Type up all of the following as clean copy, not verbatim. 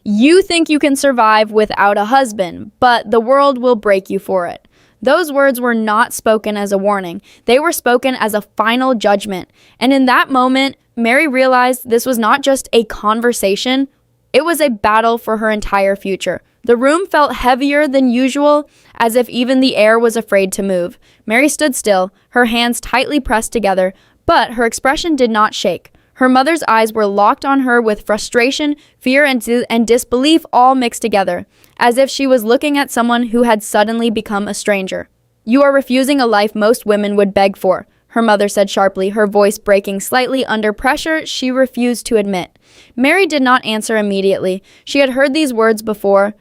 You think you can survive without a husband, but the world will break you for it. Those words were not spoken as a warning. They were spoken as a final judgment. And in that moment, Mary realized this was not just a conversation, it was a battle for her entire future. The room felt heavier than usual, as if even the air was afraid to move. Mary stood still, her hands tightly pressed together, but her expression did not shake. Her mother's eyes were locked on her with frustration, fear, and disbelief all mixed together, as if she was looking at someone who had suddenly become a stranger. "You are refusing a life most women would beg for," her mother said sharply, her voice breaking slightly under pressure she refused to admit. Mary did not answer immediately. She had heard these words before,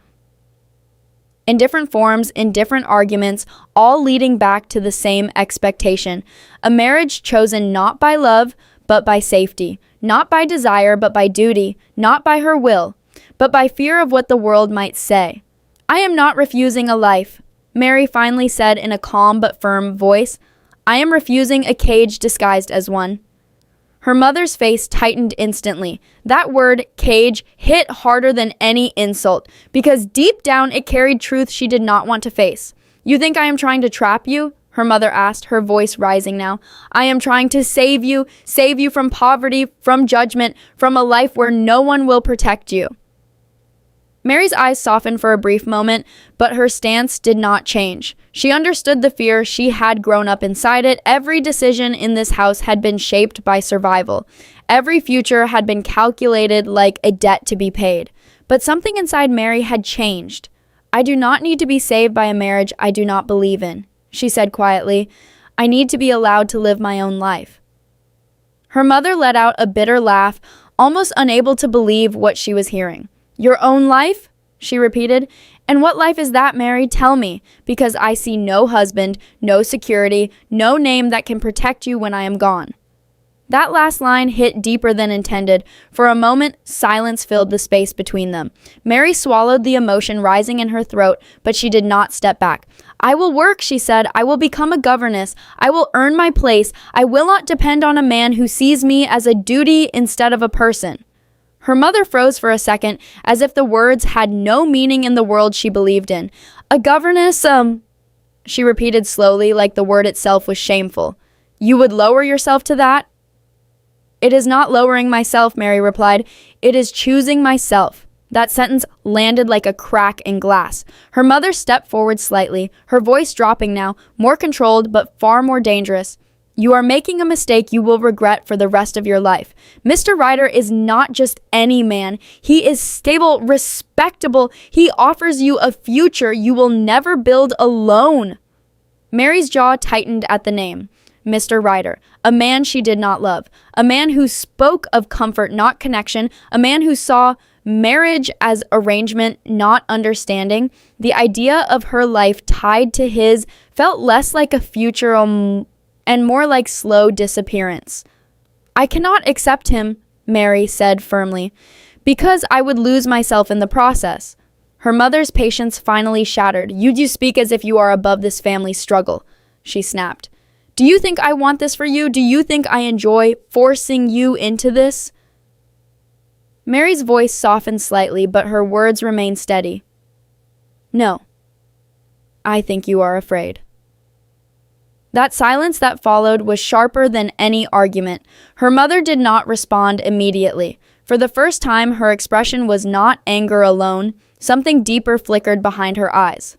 in different forms, in different arguments, all leading back to the same expectation. A marriage chosen not by love, but by safety. Not by desire, but by duty. Not by her will, but by fear of what the world might say. "I am not refusing a life," Mary finally said in a calm but firm voice. "I am refusing a cage disguised as one." Her mother's face tightened instantly. That word, cage, hit harder than any insult, because deep down it carried truth she did not want to face. "You think I am trying to trap you?" her mother asked, her voice rising now. "I am trying to save you from poverty, from judgment, from a life where no one will protect you." Mary's eyes softened for a brief moment, but her stance did not change. She understood the fear. She had grown up inside it. Every decision in this house had been shaped by survival. Every future had been calculated like a debt to be paid. But something inside Mary had changed. "I do not need to be saved by a marriage I do not believe in," she said quietly. "I need to be allowed to live my own life." Her mother let out a bitter laugh, almost unable to believe what she was hearing. "Your own life?" she repeated. "And what life is that, Mary? Tell me, because I see no husband, no security, no name that can protect you when I am gone." That last line hit deeper than intended. For a moment, silence filled the space between them. Mary swallowed the emotion rising in her throat, but she did not step back. "I will work," she said. "I will become a governess. I will earn my place. I will not depend on a man who sees me as a duty instead of a person." Her mother froze for a second, as if the words had no meaning in the world she believed in. "A governess, she repeated slowly, like the word itself was shameful. "You would lower yourself to that?" "It is not lowering myself," Mary replied. "It is choosing myself." That sentence landed like a crack in glass. Her mother stepped forward slightly, her voice dropping now, more controlled but far more dangerous. "You are making a mistake you will regret for the rest of your life. Mr. Ryder is not just any man. He is stable, respectable. He offers you a future you will never build alone." Mary's jaw tightened at the name. Mr. Ryder, a man she did not love, a man who spoke of comfort, not connection, a man who saw marriage as arrangement, not understanding. The idea of her life tied to his felt less like a future and more like slow disappearance. "I cannot accept him," Mary said firmly, "because I would lose myself in the process." Her mother's patience finally shattered. You speak as if you are above this family struggle," she snapped. "Do you think I want this for you? Do you think I enjoy forcing you into this?" Mary's voice softened slightly, but her words remained steady. "No. I think you are afraid." That silence that followed was sharper than any argument. Her mother did not respond immediately. For the first time, her expression was not anger alone. Something deeper flickered behind her eyes.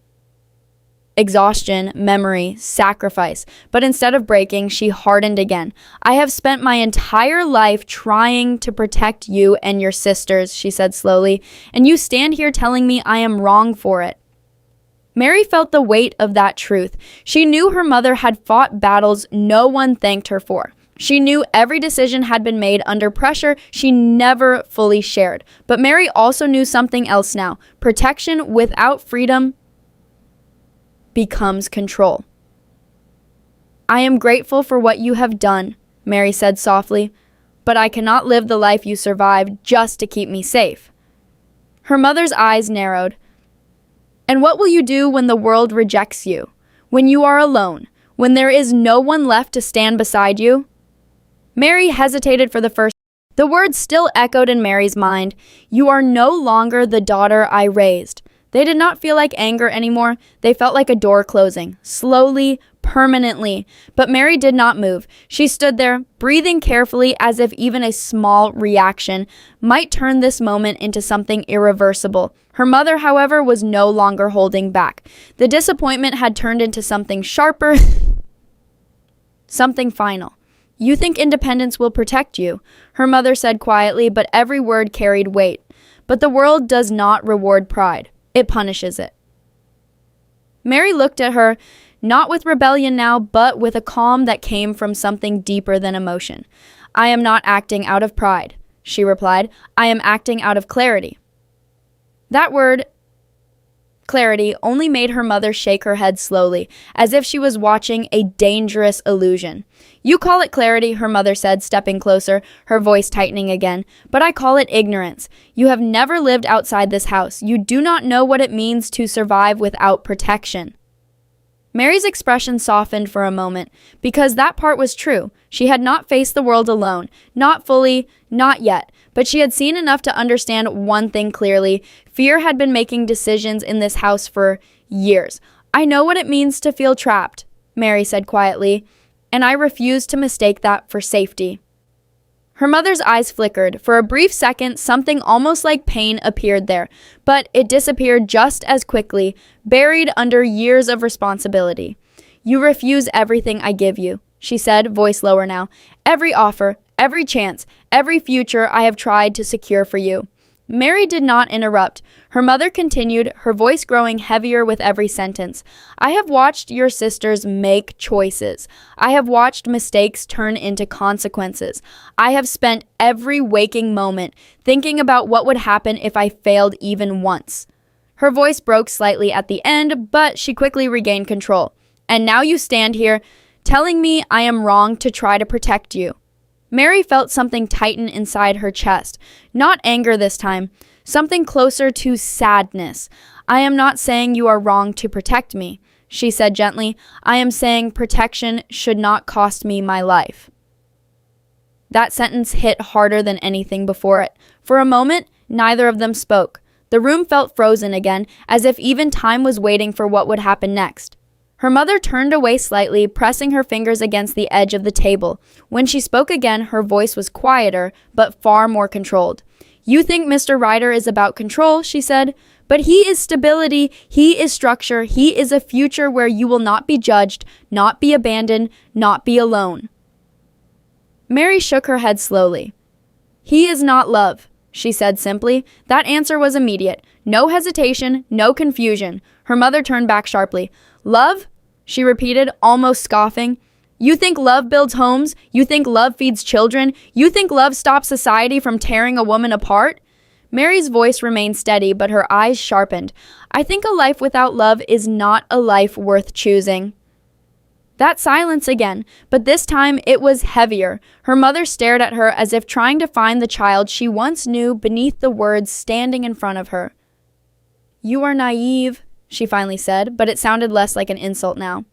Exhaustion, memory, sacrifice. But instead of breaking, she hardened again. "I have spent my entire life trying to protect you and your sisters," she said slowly, "and you stand here telling me I am wrong for it." Mary felt the weight of that truth. She knew her mother had fought battles no one thanked her for. She knew every decision had been made under pressure she never fully shared. But Mary also knew something else now. Protection without freedom becomes control. "I am grateful for what you have done," Mary said softly, "but I cannot live the life you survived just to keep me safe." Her mother's eyes narrowed. "And what will you do when the world rejects you? When you are alone? When there is no one left to stand beside you?" Mary hesitated for the first The words still echoed in Mary's mind. You are no longer the daughter I raised. They did not feel like anger anymore. They felt like a door closing, slowly, permanently. But Mary did not move. She stood there, breathing carefully as if even a small reaction might turn this moment into something irreversible. Her mother, however, was no longer holding back. The disappointment had turned into something sharper, something final. You think independence will protect you, her mother said quietly, but every word carried weight. But the world does not reward pride. It punishes it. Mary looked at her, not with rebellion now, but with a calm that came from something deeper than emotion. I am not acting out of pride, she replied. I am acting out of clarity. That word, clarity, only made her mother shake her head slowly, as if she was watching a dangerous illusion. You call it clarity, her mother said, stepping closer, her voice tightening again, but I call it ignorance. You have never lived outside this house. You do not know what it means to survive without protection. Mary's expression softened for a moment, because that part was true. She had not faced the world alone, not fully, not yet, but she had seen enough to understand one thing clearly. Fear had been making decisions in this house for years. I know what it means to feel trapped, Mary said quietly, and I refuse to mistake that for safety. Her mother's eyes flickered. For a brief second, something almost like pain appeared there, but it disappeared just as quickly, buried under years of responsibility. You refuse everything I give you, she said, voice lower now. Every offer, every chance, every future I have tried to secure for you. Mary did not interrupt. Her mother continued, her voice growing heavier with every sentence. I have watched your sisters make choices. I have watched mistakes turn into consequences. I have spent every waking moment thinking about what would happen if I failed even once. Her voice broke slightly at the end, but she quickly regained control. And now you stand here telling me I am wrong to try to protect you. Mary felt something tighten inside her chest. Not anger this time. Something closer to sadness. I am not saying you are wrong to protect me, she said gently. I am saying protection should not cost me my life. That sentence hit harder than anything before it. For a moment, neither of them spoke. The room felt frozen again, as if even time was waiting for what would happen next. Her mother turned away slightly, pressing her fingers against the edge of the table. When she spoke again, her voice was quieter, but far more controlled. You think Mr. Ryder is about control, she said, but he is stability, he is structure, he is a future where you will not be judged, not be abandoned, not be alone. Mary shook her head slowly. He is not love, she said simply. That answer was immediate. No hesitation, no confusion. Her mother turned back sharply. Love? She repeated, almost scoffing. You think love builds homes? You think love feeds children? You think love stops society from tearing a woman apart? Mary's voice remained steady, but her eyes sharpened. I think a life without love is not a life worth choosing. That silence again, but this time it was heavier. Her mother stared at her as if trying to find the child she once knew beneath the words standing in front of her. You are naive, she finally said, but it sounded less like an insult now,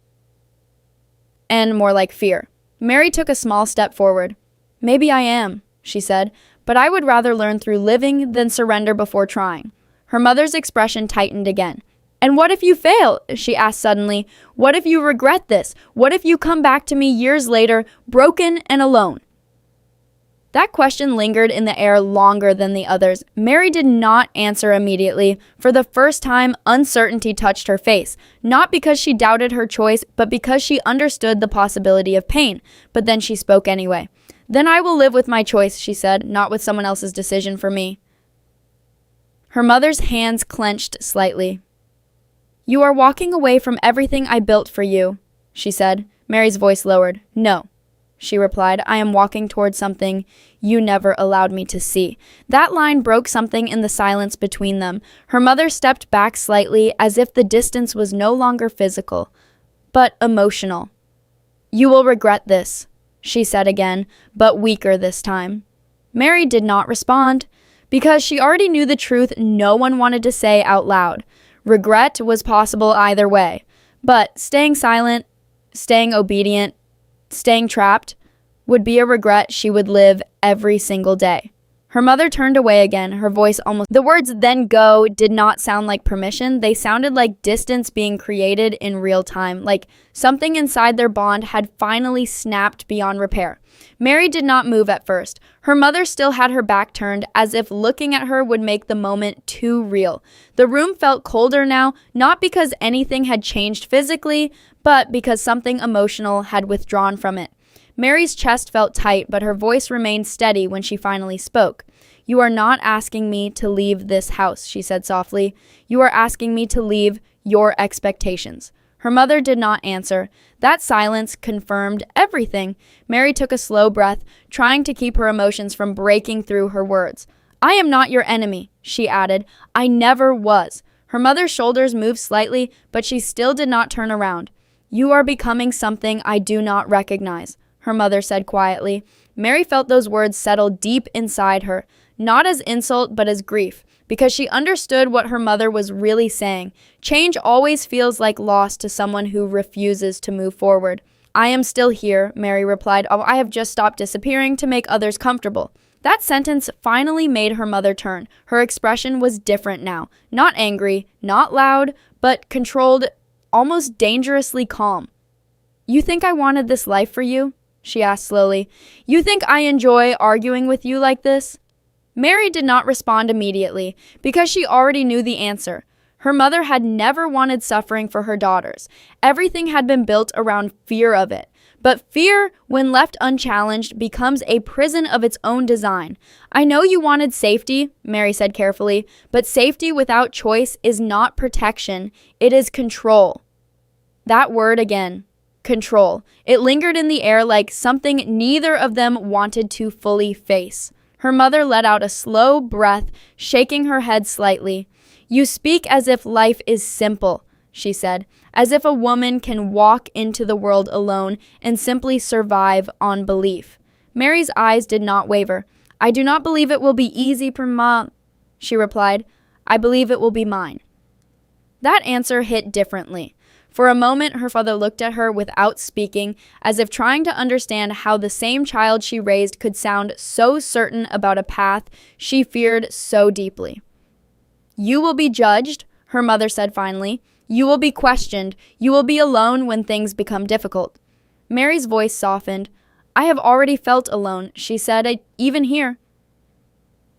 and more like fear. Mary took a small step forward. Maybe I am, she said, but I would rather learn through living than surrender before trying. Her mother's expression tightened again. And what if you fail? She asked suddenly. What if you regret this? What if you come back to me years later, broken and alone? That question lingered in the air longer than the others. Mary did not answer immediately. For the first time, uncertainty touched her face, not because she doubted her choice, but because she understood the possibility of pain. But then she spoke anyway. Then I will live with my choice, she said, not with someone else's decision for me. Her mother's hands clenched slightly. You are walking away from everything I built for you, she said. Mary's voice lowered. No, she replied. I am walking toward something you never allowed me to see. That line broke something in the silence between them. Her mother stepped back slightly, as if the distance was no longer physical, but emotional. You will regret this, she said again, but weaker this time. Mary did not respond, because she already knew the truth no one wanted to say out loud. Regret was possible either way, but staying silent, staying obedient, staying trapped, would be a regret she would live every single day. Her mother turned away again, her voice almost. The words "then go" did not sound like permission. They sounded like distance being created in real time, like something inside their bond had finally snapped beyond repair. Mary did not move at first. Her mother still had her back turned, as if looking at her would make the moment too real. The room felt colder now, not because anything had changed physically, but because something emotional had withdrawn from it. Mary's chest felt tight, but her voice remained steady when she finally spoke. "You are not asking me to leave this house," she said softly. "You are asking me to leave your expectations." Her mother did not answer. That silence confirmed everything. Mary took a slow breath, trying to keep her emotions from breaking through her words. "I am not your enemy," she added. "I never was." Her mother's shoulders moved slightly, but she still did not turn around. "You are becoming something I do not recognize," her mother said quietly. Mary felt those words settle deep inside her, not as insult but as grief, because she understood what her mother was really saying. Change always feels like loss to someone who refuses to move forward. "I am still here," Mary replied. "Oh, I have just stopped disappearing to make others comfortable." That sentence finally made her mother turn. Her expression was different now. Not angry, not loud, but controlled, almost dangerously calm. "You think I wanted this life for you?" she asked slowly. "You think I enjoy arguing with you like this?" Mary did not respond immediately, because she already knew the answer. Her mother had never wanted suffering for her daughters. Everything had been built around fear of it. But fear, when left unchallenged, becomes a prison of its own design. "I know you wanted safety," Mary said carefully, "but safety without choice is not protection, it is control." That word again. Control. It lingered in the air like something neither of them wanted to fully face. Her mother let out a slow breath, shaking her head slightly. "You speak as if life is simple," she said, "as if a woman can walk into the world alone and simply survive on belief." Mary's eyes did not waver. "I do not believe it will be easy for Mom," she replied. "I believe it will be mine." That answer hit differently. For a moment, her father looked at her without speaking, as if trying to understand how the same child she raised could sound so certain about a path she feared so deeply. "You will be judged," her mother said finally. "You will be questioned. You will be alone when things become difficult." Mary's voice softened. "I have already felt alone," she said, "even here."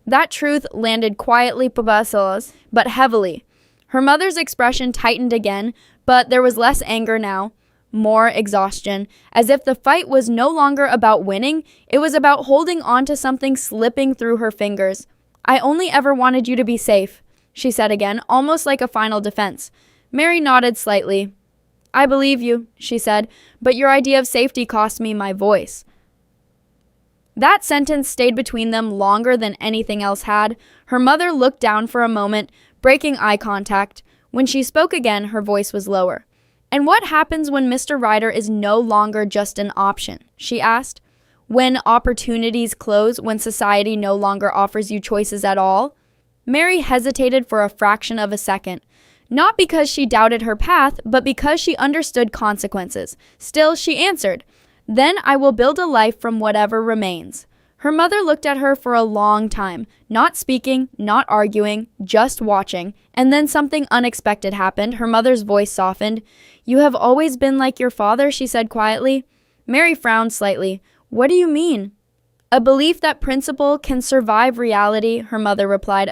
That truth landed quietly, but heavily. Her mother's expression tightened again, but there was less anger now, more exhaustion, as if the fight was no longer about winning, it was about holding on to something slipping through her fingers. "I only ever wanted you to be safe," she said again, almost like a final defense. Mary nodded slightly. "I believe you," she said, "but your idea of safety cost me my voice." That sentence stayed between them longer than anything else had. Her mother looked down for a moment, breaking eye contact. When she spoke again, her voice was lower. "And what happens when Mr. Ryder is no longer just an option?" she asked. "When opportunities close, when society no longer offers you choices at all?" Mary hesitated for a fraction of a second. Not because she doubted her path, but because she understood consequences. Still, she answered, "Then I will build a life from whatever remains." Her mother looked at her for a long time, not speaking, not arguing, just watching, and then something unexpected happened. Her mother's voice softened. "You have always been like your father," she said quietly. Mary frowned slightly. "What do you mean?" "A belief that principle can survive reality," her mother replied.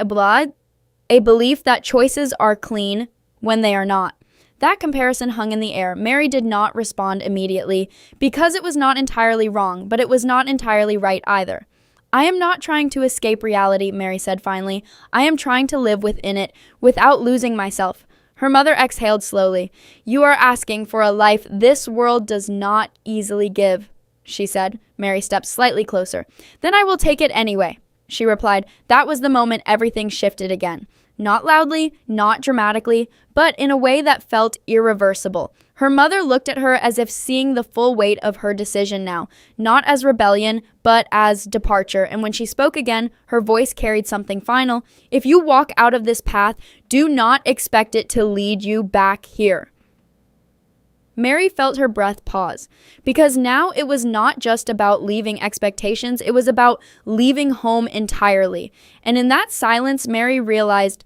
A belief that choices are clean when they are not." That comparison hung in the air. Mary did not respond immediately, because it was not entirely wrong, but it was not entirely right either. "I am not trying to escape reality," Mary said finally. "I am trying to live within it, without losing myself." Her mother exhaled slowly. "You are asking for a life this world does not easily give," she said. Mary stepped slightly closer. "Then I will take it anyway," she replied. That was the moment everything shifted again. Not loudly, not dramatically, but in a way that felt irreversible. Her mother looked at her as if seeing the full weight of her decision now, not as rebellion, but as departure. And when she spoke again, her voice carried something final. "If you walk out of this path, do not expect it to lead you back here." Mary felt her breath pause, because now it was not just about leaving expectations, it was about leaving home entirely. And in that silence, Mary realized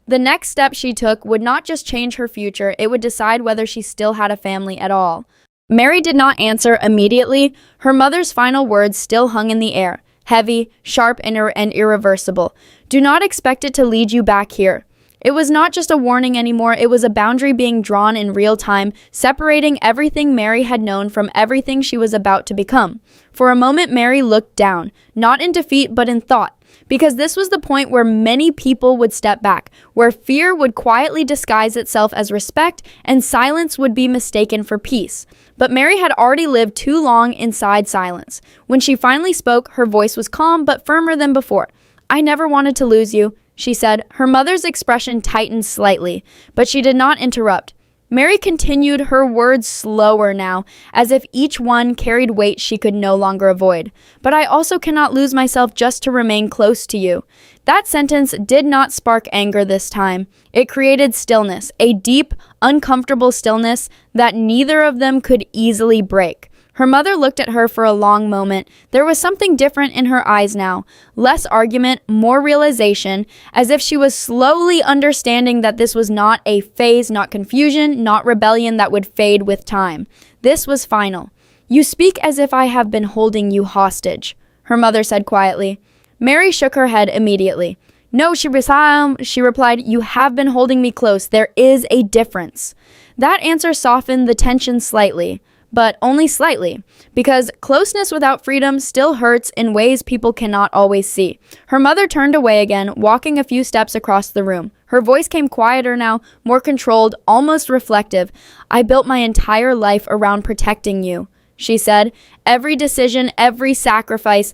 the next step she took would not just change her future, it would decide whether she still had a family at all. Mary did not answer immediately. Her mother's final words still hung in the air, heavy, sharp, and irreversible. Do not expect it to lead you back here. It was not just a warning anymore, it was a boundary being drawn in real time, separating everything Mary had known from everything she was about to become. For a moment, Mary looked down, not in defeat, but in thought, because this was the point where many people would step back, where fear would quietly disguise itself as respect, and silence would be mistaken for peace. But Mary had already lived too long inside silence. When she finally spoke, her voice was calm but firmer than before. I never wanted to lose you, she said. Her mother's expression tightened slightly, but she did not interrupt. Mary continued, her words slower now, as if each one carried weight she could no longer avoid. But I also cannot lose myself just to remain close to you. That sentence did not spark anger this time. It created stillness, a deep, uncomfortable stillness that neither of them could easily break. Her mother looked at her for a long moment. There was something different in her eyes now. Less argument, more realization, as if she was slowly understanding that this was not a phase, not confusion, not rebellion that would fade with time. This was final. You speak as if I have been holding you hostage, her mother said quietly. Mary shook her head immediately. No, she replied, you have been holding me close. There is a difference. That answer softened the tension slightly. But only slightly, because closeness without freedom still hurts in ways people cannot always see. Her mother turned away again, walking a few steps across the room. Her voice came quieter now, more controlled, almost reflective. I built my entire life around protecting you, she said. Every decision, every sacrifice.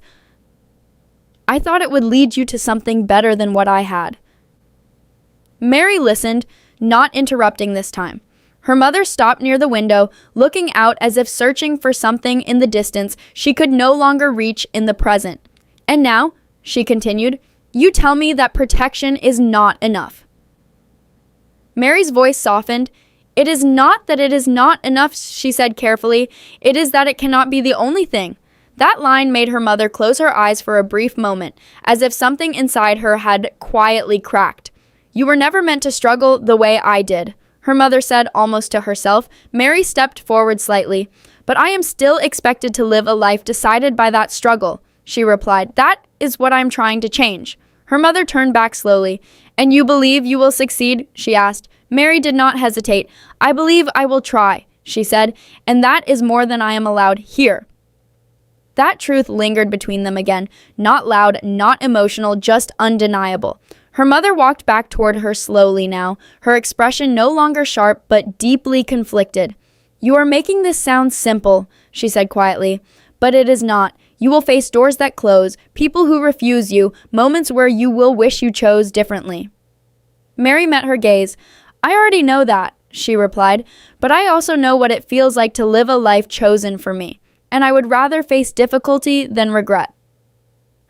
I thought it would lead you to something better than what I had. Mary listened, not interrupting this time. Her mother stopped near the window, looking out as if searching for something in the distance she could no longer reach in the present. And now, she continued, you tell me that protection is not enough. Mary's voice softened. It is not that it is not enough, she said carefully. It is that it cannot be the only thing. That line made her mother close her eyes for a brief moment, as if something inside her had quietly cracked. You were never meant to struggle the way I did, her mother said almost to herself. Mary stepped forward slightly. But I am still expected to live a life decided by that struggle, she replied. That is what I am trying to change. Her mother turned back slowly. And you believe you will succeed? She asked. Mary did not hesitate. I believe I will try, she said, and that is more than I am allowed here. That truth lingered between them again, not loud, not emotional, just undeniable. Her mother walked back toward her slowly now, her expression no longer sharp but deeply conflicted. You are making this sound simple, she said quietly, but it is not. You will face doors that close, people who refuse you, moments where you will wish you chose differently. Mary met her gaze. I already know that, she replied, but I also know what it feels like to live a life chosen for me, and I would rather face difficulty than regret.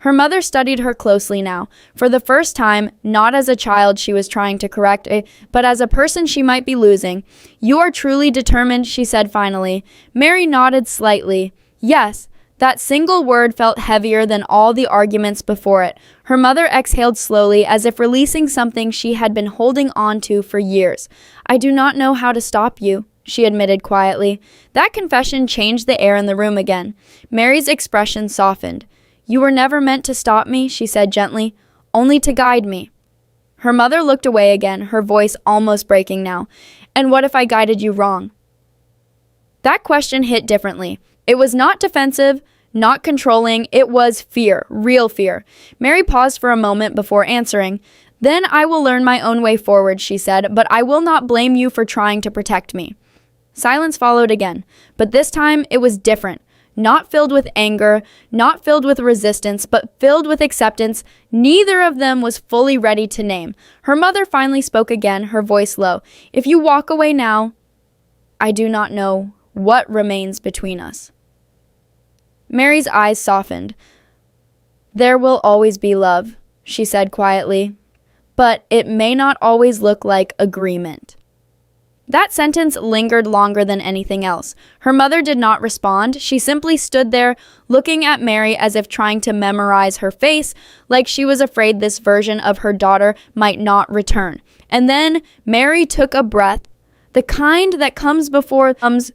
Her mother studied her closely now, for the first time, not as a child she was trying to correct, but as a person she might be losing. You are truly determined, she said finally. Mary nodded slightly. Yes, that single word felt heavier than all the arguments before it. Her mother exhaled slowly, as if releasing something she had been holding on to for years. I do not know how to stop you, she admitted quietly. That confession changed the air in the room again. Mary's expression softened. You were never meant to stop me, she said gently, only to guide me. Her mother looked away again, her voice almost breaking now. And what if I guided you wrong? That question hit differently. It was not defensive, not controlling, it was fear, real fear. Mary paused for a moment before answering. Then I will learn my own way forward, she said, but I will not blame you for trying to protect me. Silence followed again, but this time it was different. Not filled with anger, not filled with resistance, but filled with acceptance. Neither of them was fully ready to name. Her mother finally spoke again, her voice low. If you walk away now, I do not know what remains between us. Mary's eyes softened. There will always be love, she said quietly, but it may not always look like agreement. That sentence lingered longer than anything else. Her mother did not respond. She simply stood there, looking at Mary as if trying to memorize her face, like she was afraid this version of her daughter might not return. And then Mary took a breath, the kind that comes before comes